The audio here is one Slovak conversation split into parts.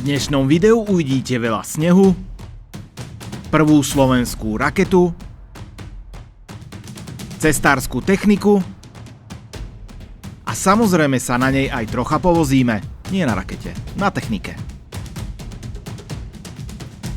dnešnom videu uvidíte veľa snehu, prvú slovenskú raketu, cestárskú techniku a samozrejme sa na nej aj trocha povozíme. Nie na rakete, na technike.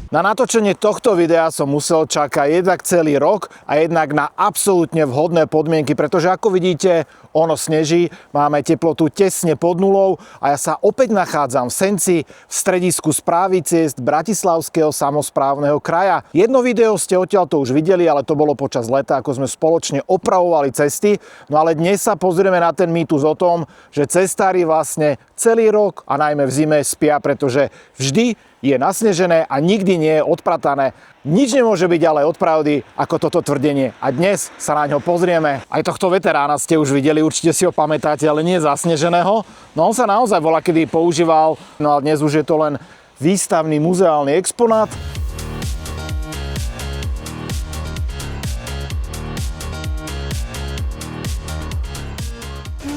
Na natočenie tohto videa som musel čakať jednak celý rok a jednak na absolútne vhodné podmienky, pretože ako vidíte, ono sneží, máme teplotu tesne pod nulou a ja sa opäť nachádzam v Senci, v stredisku správy ciest Bratislavského samosprávneho kraja. Jedno video ste odtiaľto už videli, ale to bolo počas leta, ako sme spoločne opravovali cesty. No ale dnes sa pozrieme na ten mýtus o tom, že cestári vlastne celý rok a najmä v zime spia, pretože vždy je nasnežené a nikdy nie je odpratané. Nič nemôže byť ale od pravdy ako toto tvrdenie. A dnes sa na ňo pozrieme. Aj tohto veterána ste už videli, určite si ho pamätáte, ale nie zasneženého. No on sa naozaj kedy používal, no a dnes už je to len výstavný muzeálny exponát.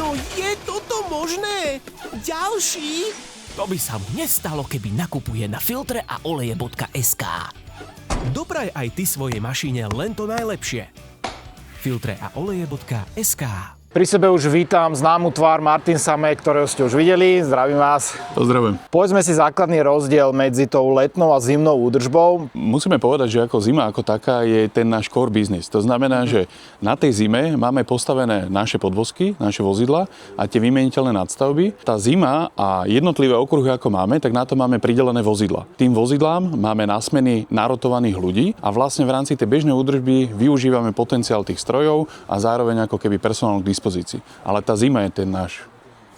No je toto možné? Ďalší? To by sa mu nestalo, keby nakupuje na filtre a oleje.sk. Dopraj aj ty svojej mašine len to najlepšie. Filtre a oleje.sk. Pri sebe už vítam známu tvár Martin Samek, ktorého ste už videli. Zdravím vás. Pozdravujem. Povedzme si základný rozdiel medzi tou letnou a zimnou údržbou. Musíme povedať, že ako zima ako taká je ten náš core business. To znamená, že na tej zime máme postavené naše podvozky, naše vozidla a tie vymeniteľné nadstavby. Tá zima a jednotlivé okruhy, ako máme, tak na to máme pridelené vozidla. Tým vozidlám máme na smeny narotovaných ľudí a vlastne v rámci tej bežnej údržby využívame potenciál tých strojov a zároveň ako keby personál k dispozícii. Ale tá zima je ten náš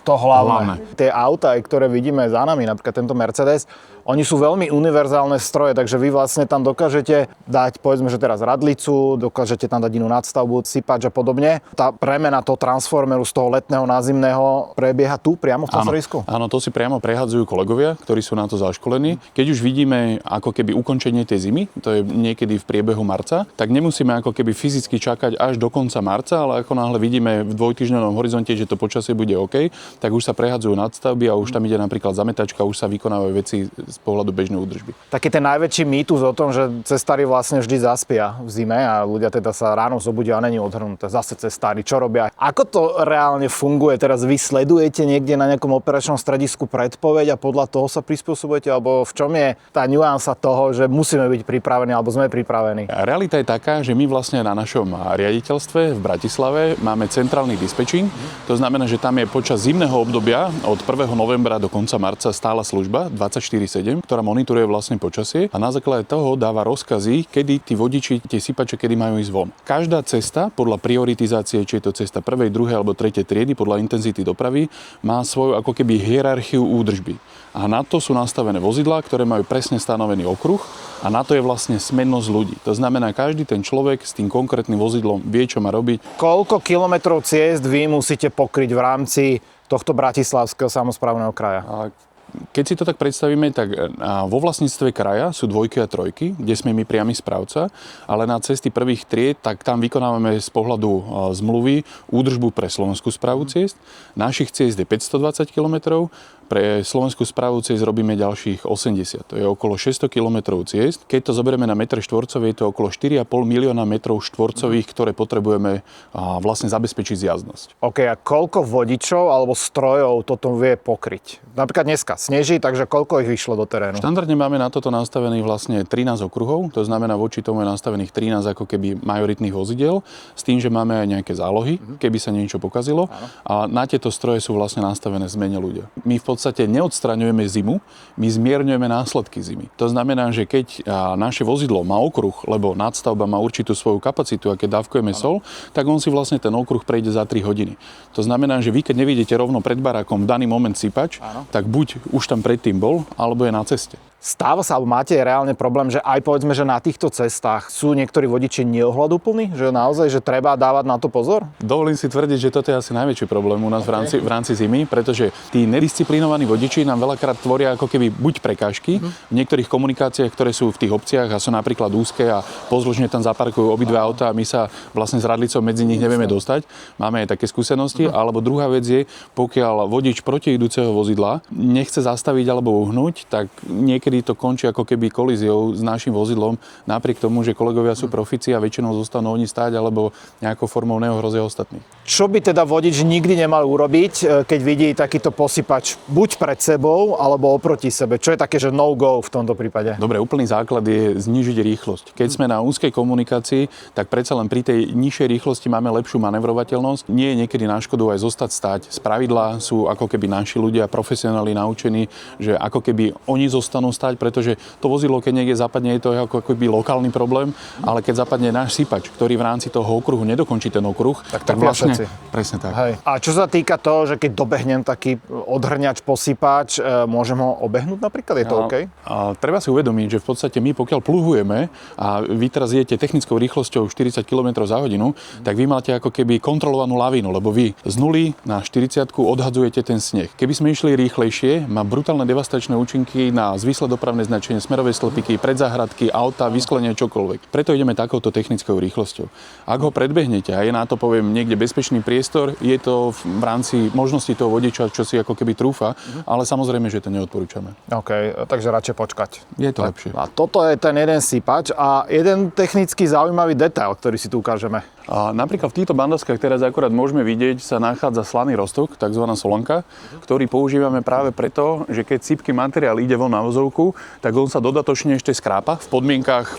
to hlavné. Tie autá, ktoré vidíme za nami, napríklad tento Mercedes, oni sú veľmi univerzálne stroje, takže vy vlastne tam dokážete dať, povedzme, že teraz radlicu, dokážete tam dať inú nadstavbu, sypač a podobne. Tá premena toho transformeru z toho letného na zimného prebieha tu, priamo v tom strojisku? Áno, to si priamo prehadzujú kolegovia, ktorí sú na to zaškolení. Keď už vidíme ako keby ukončenie tej zimy, to je niekedy v priebehu marca, tak nemusíme ako keby fyzicky čakať až do konca marca, ale ako náhle vidíme v dvojtýždňovom horizonte, že to počasie bude OK, tak už sa prehadzujú nadstavby a už tam ide napríklad zametačka, už sa vykonávajú veci z pohľadu bežnej údržby. Taký ten najväčší mýtus o tom, že cestári vlastne vždy zaspia v zime a ľudia teda sa ráno zobudia a není odhrnuté. Zase cestári, čo robia? Ako to reálne funguje? Teraz vy sledujete niekde na nejakom operačnom stredisku predpoveď a podľa toho sa prispôsobujete? Alebo v čom je tá nuansa toho, že musíme byť pripravení alebo sme pripravení? Realita je taká, že my vlastne na našom riaditeľstve v Bratislave máme centrálny dispečing. To znamená, že tam je počas zimného obdobia od 1. novembra do konca marca stála služba 24/7, ktorá monitoruje vlastne počasie a na základe toho dáva rozkazy, kedy tí vodiči, tie sypače, kedy majú ísť von. Každá cesta podľa prioritizácie, či je to cesta 1., 2. alebo 3. triedy, podľa intenzity dopravy, má svoju ako keby hierarchiu údržby. A na to sú nastavené vozidlá, ktoré majú presne stanovený okruh a na to je vlastne smennosť ľudí. To znamená, každý ten človek s tým konkrétnym vozidlom vie, čo má robiť. Koľko kilometrov ciest vy musíte pokryť v rámci tohto Bratislavského samosprávneho kraja? Keď si to tak predstavíme, tak vo vlastníctve kraja sú 2 a 3, kde sme my priamy správca, ale na cesty prvých tried, tak tam vykonávame z pohľadu zmluvy údržbu pre Slovenskú správu ciest. Našich ciest je 520 km, pre Slovenskú správu ciest robíme ďalších 80. To je okolo 600 km ciest. Keď to zoberieme na metre štvorcové, je to okolo 4,5 milióna metrov štvorcových, ktoré potrebujeme vlastne zabezpečiť zjazdnosť. OK, a koľko vodičov alebo strojov toto vie pokryť? Napríklad dneska sneží, takže koľko ich vyšlo do terénu? Štandardne máme na toto nastavených vlastne 13 okruhov, to znamená voči tomu je nastavených 13 ako keby majoritných vozidiel, s tým, že máme aj nejaké zálohy, keby sa niečo pokazilo. A na tieto stroje sú vlastne nastavené v zmene ľudia. My v podstate neodstraňujeme zimu, my zmierňujeme následky zimy. To znamená, že keď naše vozidlo má okruh, lebo nadstavba má určitú svoju kapacitu a keď dávkujeme sol, tak on si vlastne ten okruh prejde za 3 hodiny. To znamená, že vy keď nevidíte rovno pred barákom v daný moment sypač, tak buď už tam predtým bol, alebo je na ceste. Stáva sa, alebo máte reálne problém, že aj povedzme, že na týchto cestách sú niektorí vodiči neohľaduplní? Že naozaj, že treba dávať na to pozor? Dovolím si tvrdiť, že toto je asi najväčší problém u nás v rámci zimy, pretože tí nedisciplinovaní vodiči nám veľakrát tvoria ako keby buď prekážky v niektorých komunikáciách, ktoré sú v tých obciach a sú napríklad úzke a pozdĺžne tam zaparkujú obidve auta a my sa vlastne s radlicou medzi nich nevieme dostať. Máme aj také skúsenosti. Alebo druhá vec je, pokiaľ vodič protiidúceho vozidla nechce zastaviť alebo uhnúť, tak niekedy to končí ako keby kolíziou s našim vozidlom, napriek tomu, že kolegovia sú profici a väčšinou zostanú oni stáť alebo nejakou formou neohrozia ostatných. Čo by teda vodič nikdy nemal urobiť, keď vidí takýto posypač buď pred sebou, alebo oproti sebe? Čo je také, že no-go v tomto prípade? Dobre, úplný základ je znížiť rýchlosť. Keď sme na úzkej komunikácii, tak predsa len pri tej nižšej rýchlosti máme lepšiu manevrovateľnosť. Nie je niekedy na škodu aj zostať stáť. Spravidla sú ako keby naši ľudia profesionáli naučení, že ako keby oni zostanú stáť, pretože to vozidlo, keď niekde zapadne, je to ako keby lokálny problém, ale keď zapadne náš sypač, ktorý v rámci toho okruhu nedokončí ten okruh, tak vlastne presne tak. Hej. A čo sa týka toho, že keď dobehnem taký odhrňač, posypač, môžem ho obehnúť napríklad? Je to OK? A treba si uvedomiť, že v podstate my pokiaľ pluhujeme a vy teraz idete technickou rýchlosťou 40 km za hodinu, tak vy máte ako keby kontrolovanú lavínu, lebo vy z 0 na 40 odhadzujete ten sneh. Keby sme išli rýchlejšie, má brutálne devastačné účinky na zvislé dopravné značenie, smerové stĺpiky, predzáhradky, auta, vysklenie, čokoľvek. Preto ideme takouto technickou rýchlosťou. Ak ho predbehnete a je na to, poviem, niekde bezpečný priestor, je to v rámci možnosti toho vodiča, čo si ako keby trúfa, ale samozrejme, že to neodporúčame. OK, takže radšej počkať. Je to lepšie. A toto je ten jeden sypač a jeden technicky zaujímavý detail, ktorý si tu ukážeme. A napríklad v týchto bandaskách teraz akurát môžeme vidieť, sa nachádza slaný roztok, takzvaná solanka, ktorý používame práve preto, že keď sypký materiál ide von na vozovku, tak on sa dodatočne ešte skrápa v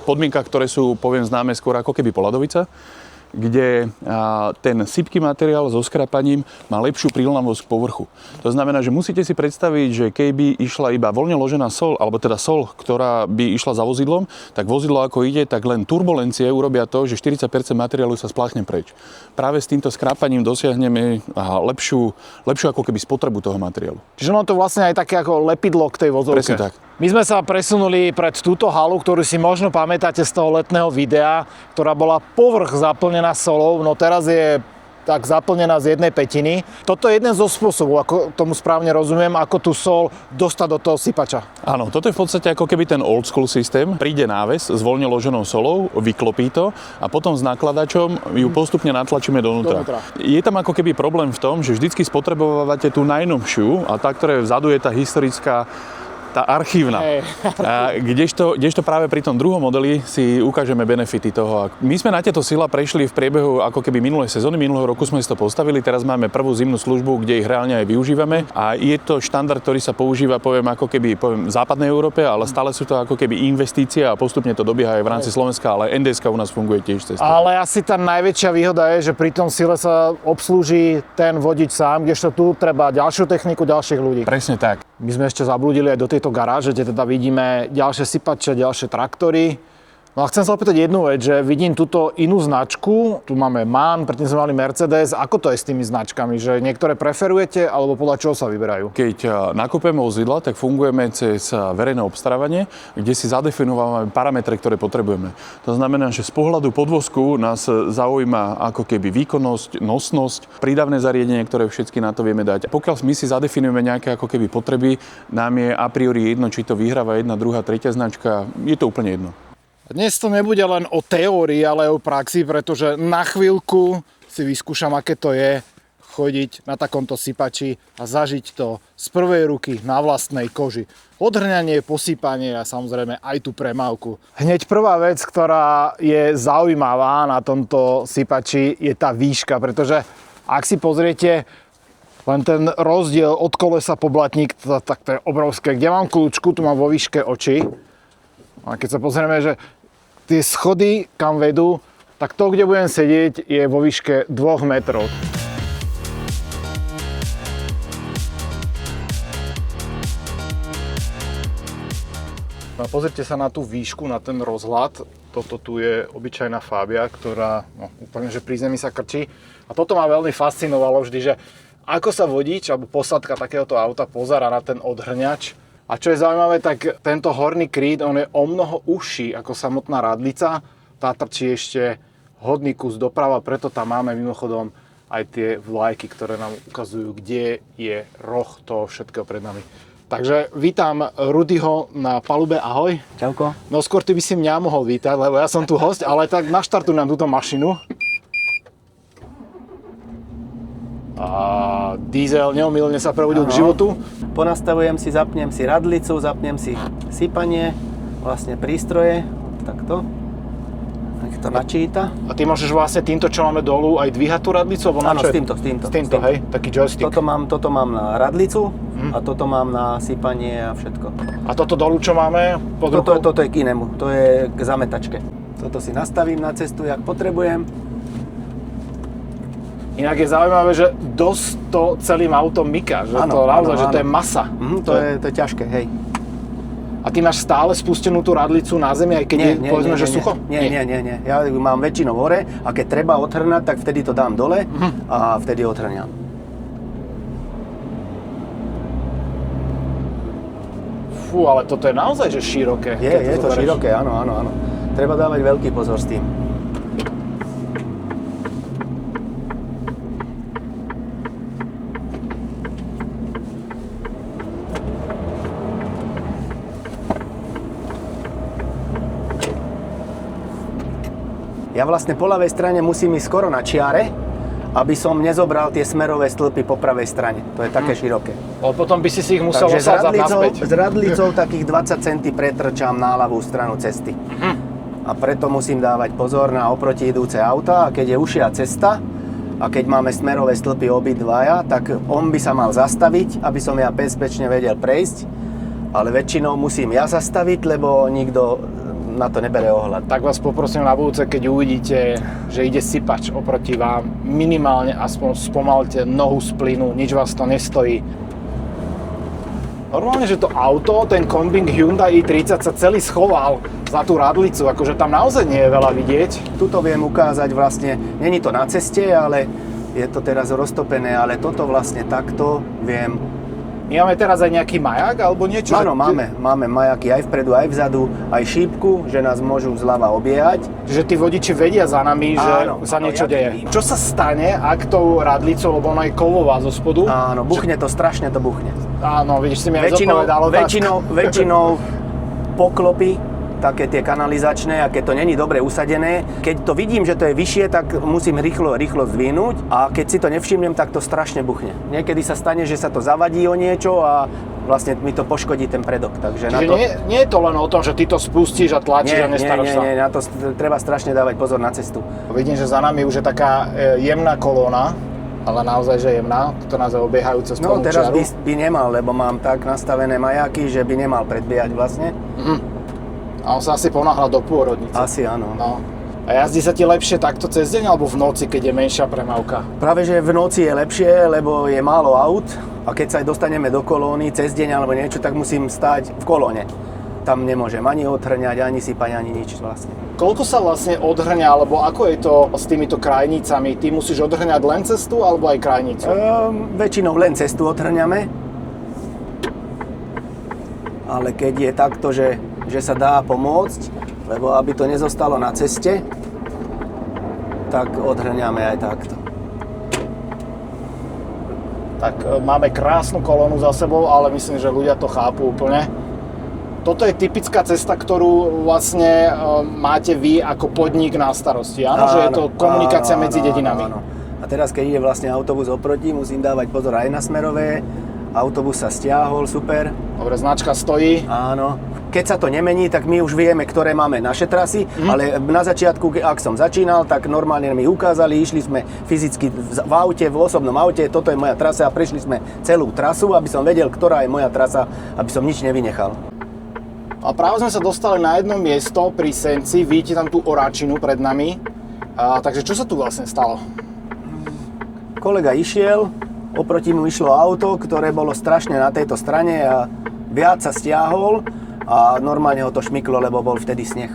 podmienkach, ktoré sú, poviem, známe skôr ako keby poladovica, kde ten sypký materiál so skrapaním má lepšiu prílnavosť k povrchu. To znamená, že musíte si predstaviť, že keby išla iba voľne ložená soľ, alebo teda soľ, ktorá by išla za vozidlom, tak vozidlo ako ide, tak len turbulencie urobia to, že 40% materiálu sa spláchne preč. Práve s týmto skrápaním dosiahneme lepšiu ako keby spotrebu toho materiálu. Čiže ono to vlastne aj také ako lepidlo k tej vozovke. Presne tak. My sme sa presunuli pred túto halu, ktorú si možno pamätáte z toho letného videa, ktorá bola povrch zaplnená solou, no teraz je tak zaplnená z 1/5. Toto je jeden zo spôsobov, ako tomu správne rozumiem, ako tú sol dostať do toho sypača. Áno, toto je v podstate ako keby ten old school systém. Príde náves s voľne loženou solou, vyklopí to a potom s nakladačom ju postupne natlačíme donútra. Je tam ako keby problém v tom, že vždycky spotrebovávate tú najnovšiu a tá, ktorá je vzadu, je tá historická, tá archívna. Kdežto práve pri tom druhom modeli si ukážeme benefity toho. My sme na tieto sila prešli v priebehu ako keby minulej sezóny, minulého roku sme si to postavili, teraz máme prvú zimnú službu, kde ich reálne aj využívame a je to štandard, ktorý sa používa, ako keby v západnej Európe, ale stále sú to ako keby investície a postupne to dobieha aj v rámci Slovenska, ale NDS-ka u nás funguje tiež cez to. Ale asi tá najväčšia výhoda je, že pri tom sile sa obslúži ten vodič sám, kdežto tu treba ďalšiu techniku, ďalších ľudí. Presne tak. My sme ešte zablúdili aj do tejto garáže, kde teda vidíme ďalšie sypače, ďalšie traktory. No a chcem sa opýtať jednu vec, že vidím túto inú značku, tu máme MAN, predtým sme mali Mercedes. Ako to je s tými značkami? Že niektoré preferujete, alebo podľa čoho sa vyberajú? Keď nakupujeme vozidla, tak fungujeme cez verejné obstarávanie, kde si zadefinujeme parametre, ktoré potrebujeme. To znamená, že z pohľadu podvozku nás zaujíma ako keby výkonnosť, nosnosť, prídavné zariadenie, ktoré všetky na to vieme dať. Pokiaľ my si zadefinujeme nejaké ako keby potreby, nám je a priori jedno, či to vyhráva jedna, druhá, tretia značka, je to úplne jedno. Dnes to nebude len o teórii, ale o praxi, pretože na chvíľku si vyskúšam, aké to je chodiť na takomto sypači a zažiť to z prvej ruky na vlastnej koži. Odhrňanie, posypanie a samozrejme aj tú premávku. Hneď prvá vec, ktorá je zaujímavá na tomto sypači, je tá výška, pretože ak si pozriete len ten rozdiel od kolesa po blatník, tak to je obrovské. Kde mám kľúčku, tu mám vo výške oči. A keď sa pozrieme, že tie schody kam vedú, tak to, kde budem sedieť, je vo výške 2 metrov. No, pozrite sa na tú výšku, na ten rozhľad. Toto tu je obyčajná Fabia, ktorá úplne že pri zemi sa krčí. A toto ma veľmi fascinovalo vždy, že ako sa vodič alebo posádka takéhoto auta pozerá na ten odhrňač A čo je zaujímavé, tak tento horný kryt, on je o mnoho užší ako samotná radlica. Tá trčí ešte hodný kus doprava, preto tam máme mimochodom aj tie vlajky, ktoré nám ukazujú, kde je roh toho všetkého pred nami. Takže vítam Rudyho na palube, ahoj. Čauko. No skôr ty by si mňa mohol vítať, lebo ja som tu host, ale tak naštartuj nám túto mašinu. A diesel neomylne sa prebudil k životu. Ponastavujem si, zapnem si radlicu, zapnem si sypanie, vlastne prístroje, takto. Nech to načíta. A ty môžeš vlastne týmto, čo máme dolu, aj dvíhať tú radlicu? Áno, s týmto. S týmto, hej? Taký joystick. Toto mám na radlicu a toto mám na sypanie a všetko. A toto dolu, čo máme pod rukou? Toto je k inému, to je k zametačke. Toto si nastavím na cestu, jak potrebujem. Inak je zaujímavé, že dosť to celým autom myká, že to naozaj, že to je masa. To je ťažké, hej. A ty máš stále spustenú tú radlicu na zemi, aj keď je, povedzme, že sucho? Nie. Ja ju mám väčšinou hore a keď treba odhrnať, tak vtedy to dám dole a vtedy odhrňam. Fú, ale toto je naozaj, že široké. Je to široké, áno. Treba dávať veľký pozor s tým. Ja vlastne po ľavej strane musím ísť skoro na čiare, aby som nezobral tie smerové stĺpy po pravej strane. To je také široké. Ale potom by si ich musel osádzať naspäť. S radlicou takých 20 cm pretrčám na ľavú stranu cesty. A preto musím dávať pozor na oproti idúce auta. A keď je užšia cesta a keď máme smerové stĺpy obidvaja, tak on by sa mal zastaviť, aby som ja bezpečne vedel prejsť. Ale väčšinou musím ja zastaviť, lebo nikto na to nebere ohľad. Tak vás poprosím na budúce, keď uvidíte, že ide sypač oproti vám, minimálne aspoň spomalte nohu z plynu, nič vás to nestojí. Normálne, že to auto, ten kombík Hyundai i30 sa celý schoval za tú radlicu, akože tam naozaj nie je veľa vidieť. Tuto viem ukázať vlastne, není to na ceste, ale je to teraz roztopené, ale toto vlastne takto viem. My máme teraz aj nejaký majak alebo niečo? Áno, máme majaky aj vpredu, aj vzadu, aj šípku, že nás môžu zľava obiehať. Že tí vodiči vedia za nami, že sa niečo deje. Čo sa stane, ak tou radlicou, lebo ona je kovová zo spodu? Áno, buchne to, strašne to buchne. Áno, vidíš, si mi aj zodpovedal otázku. Väčšinou poklopy, také tie kanalizačné, a keď to není dobre usadené. Keď to vidím, že to je vyššie, tak musím rýchlo zdvihnúť a keď si to nevšimnem, tak to strašne buchne. Niekedy sa stane, že sa to zavadí o niečo a vlastne mi to poškodí ten predok. Takže na to... nie je to len o tom, že ty to spustíš a tlačíš a nestaráš sa. Nie, na to treba strašne dávať pozor na cestu. Vidím, že za nami už je taká jemná kolóna, ale naozaj, že jemná, to naozaj obiehajúce spolnú čiaru. No teraz by nemal, lebo mám tak nastavené majáky, že by nemal predbiehať vlastne. A on sa asi ponáhľa do pôrodnice. Asi áno. No. A jazdí sa ti lepšie takto cez deň alebo v noci, keď je menšia premávka? Práve, že v noci je lepšie, lebo je málo aut a keď sa aj dostaneme do kolóny cez deň alebo niečo, tak musím stáť v kolóne. Tam nemôžem ani odhrňať, ani sypať, ani nič vlastne. Koľko sa vlastne odhrňa, alebo ako je to s týmito krajnicami? Ty musíš odhrňať len cestu alebo aj krajnicu? Väčšinou len cestu odhrňame. Ale keď je takto, že sa dá pomôcť, lebo aby to nezostalo na ceste, tak odhrňame aj takto. Tak máme krásnu kolónu za sebou, ale myslím, že ľudia to chápu úplne. Toto je typická cesta, ktorú vlastne máte vy ako podnik na starosti, áno? Že je to komunikácia medzi dedinami. Áno. A teraz, keď ide vlastne autobus oproti, musím dávať pozor aj na smerové. Autobus sa stiahol, super. Dobre, značka stojí. Áno. Keď sa to nemení, tak my už vieme, ktoré máme naše trasy, ale na začiatku, ak som začínal, tak normálne mi ukázali, išli sme fyzicky v aute, v osobnom aute, toto je moja trasa a prešli sme celú trasu, aby som vedel, ktorá je moja trasa, aby som nič nevynechal. A práve sme sa dostali na jedno miesto pri Senci, vidíte tam tú oráčinu pred nami. Takže čo sa tu vlastne stalo? Kolega išiel, oproti mu išlo auto, ktoré bolo strašne na tejto strane a viac sa stiahol a normálne ho to šmyklo, lebo bol vtedy sneh.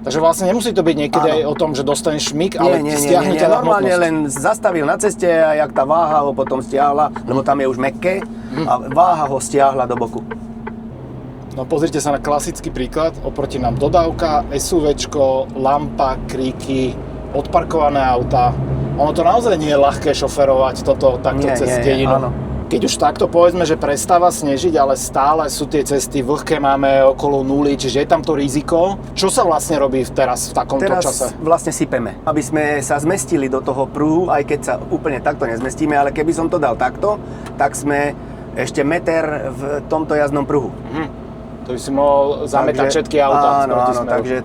Takže vlastne nemusí to byť niekedy aj o tom, že dostaneš šmyk, ale stiahne ťa na normálne hmotnosť. len zastavil na ceste a jak tá váha ho potom stiahla, lebo tam je už mäkké a váha ho stiahla do boku. No pozrite sa na klasický príklad, oproti nám dodávka, SUVčko, lampa, kríky, odparkované auta. Ono to naozaj nie je ľahké šoferovať toto takto cez dedinu. Áno. Keď už takto povedzme, že prestáva snežiť, ale stále sú tie cesty vlhké, máme okolo nuly, čiže je tam to riziko. Čo sa vlastne robí teraz v takomto čase? Teraz vlastne sypeme, aby sme sa zmestili do toho pruhu, aj keď sa úplne takto nezmestíme, ale keby som to dal takto, tak sme ešte meter v tomto jazdnom pruhu. To by si mohol zametať všetky autá. Áno,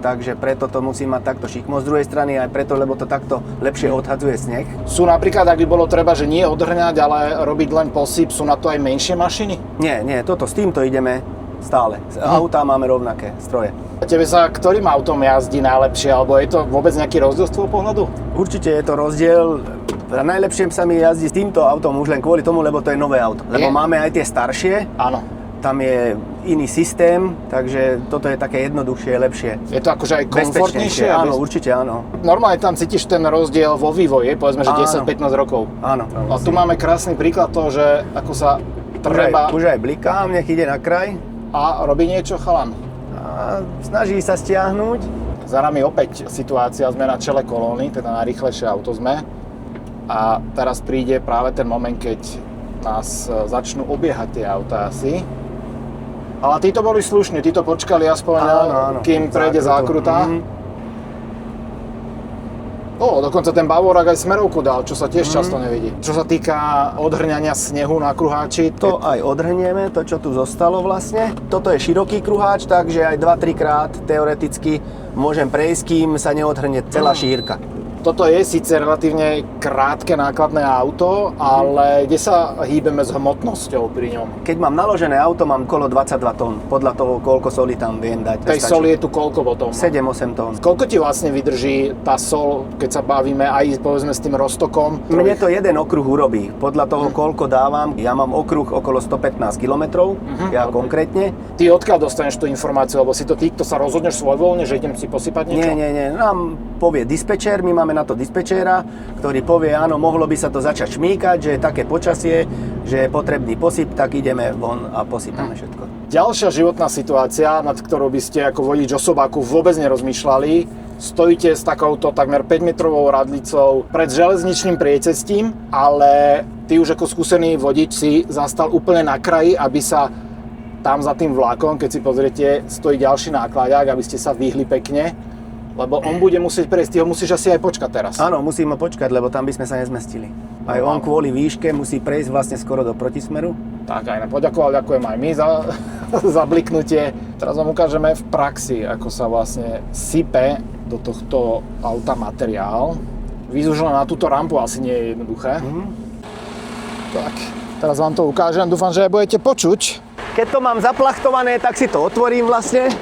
takže preto to musí mať takto šikmo. Z druhej strany aj preto, lebo to takto lepšie odhadzuje sneh. Sú napríklad, ak by bolo treba, že nie odhrňať, ale robiť len posyp, sú na to aj menšie mašiny? Nie, s týmto ideme stále. Autá máme rovnaké stroje. A tebe sa ktorým autom jazdí najlepšie, alebo je to vôbec nejaký rozdiel z tvojho pohľadu? Určite je to rozdiel. Najlepšie sa mi jazdí s týmto autom už len kvôli tomu, lebo to je nové auto. Lebo máme aj tie staršie. Áno. Tam je iný systém, takže toto je také jednoduchšie, lepšie. Je to akože aj komfortnejšie? Áno, určite áno. Normálne tam cítiš ten rozdiel vo vývoji, povedzme, že 10-15 rokov. Áno. A tu máme krásny príklad toho, že ako sa treba... Už aj blikám, nech ide na kraj. A robí niečo chalan. A snaží sa stiahnuť. Za nami opäť situácia, sme na čele kolóny, teda najrýchlejšie auto sme. A teraz príde práve ten moment, keď nás začnú obiehať tie autá asi. Ale títo boli slušní, títo počkali aspoň, áno, kým prejde zákruta. Dokonca ten Bavorák aj smerovku dal, čo sa tiež často nevidí. Čo sa týka odhrňania snehu na kruháči. To aj odhrnieme, to čo tu zostalo vlastne. Toto je široký kruháč, takže aj 2-3 krát teoreticky môžem prejsť, kým sa neodhrnie celá šírka. Toto je síce relatívne krátke nákladné auto, ale kde sa hýbeme s hmotnosťou pri ňom? Keď mám naložené auto, mám okolo 22 tón. Podľa toho, koľko soli tam viem dať. Tej soli je tu koľko potom? 7-8 tón. Koľko ti vlastne vydrží tá sol, keď sa bavíme aj povedzme s tým roztokom? Mne to jeden okruh urobí. Podľa toho, koľko dávam. Ja mám okruh okolo 115 km, konkrétne. Ty odkiaľ dostaneš tú informáciu? Lebo si to ty, kto sa rozhodneš svojvoľne, že idem si posypať niečo? Nie. Nám povie dispečer, my máme na to dispečera, ktorý povie, áno, mohlo by sa to začať šmýkať, že je také počasie, že je potrebný posyp, tak ideme von a posypame všetko. Ďalšia životná situácia, nad ktorou by ste ako vodič osobáku vôbec nerozmýšľali, stojíte s takouto takmer 5-metrovou radlicou pred železničným priecestím, ale ty už ako skúsený vodič si zastal úplne na kraji, aby sa tam za tým vlakom, keď si pozriete, stojí ďalší nákladák, aby ste sa vyhli pekne. Lebo on bude musieť prejsť, ty ho musíš asi aj počkať teraz. Áno, musíme počkať, lebo tam by sme sa nezmestili. Aj on kvôli výške musí prejsť vlastne skoro do protismeru. Tak aj ďakujem aj my za bliknutie. Teraz vám ukážeme v praxi, ako sa vlastne sype do tohto auta materiál. Výsť už len na túto rampu asi nie je jednoduché. Tak, teraz vám to ukážem, dúfam, že aj budete počuť. Keď to mám zaplachtované, tak si to otvorím vlastne.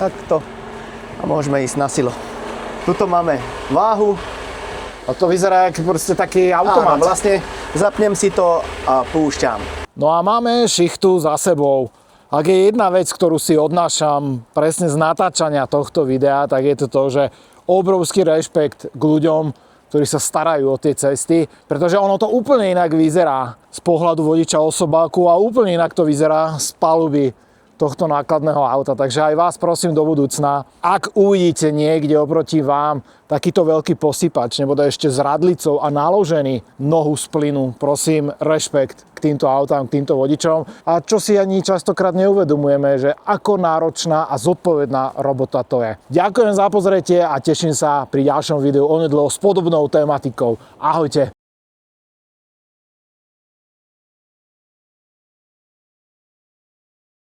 Takto. A môžeme ísť na silo. Tuto máme váhu. A to vyzerá ako proste taký automat. Áno, vlastne zapnem si to a púšťam. No a máme šichtu za sebou. Ak je jedna vec, ktorú si odnášam presne z natáčania tohto videa, tak je to to, že obrovský rešpekt k ľuďom, ktorí sa starajú o tie cesty, pretože ono to úplne inak vyzerá z pohľadu vodiča osobáku a úplne inak to vyzerá z paluby tohto nákladného auta. Takže aj vás prosím do budúcna, ak uvidíte niekde oproti vám takýto veľký posypač, nebo ešte s radlicou a naložený nohu z plynu, prosím, rešpekt k týmto autám, k týmto vodičom. A čo si ani častokrát neuvedomujeme, že ako náročná a zodpovedná robota to je. Ďakujem za pozretie a teším sa pri ďalšom videu onedlho s podobnou tematikou. Ahojte!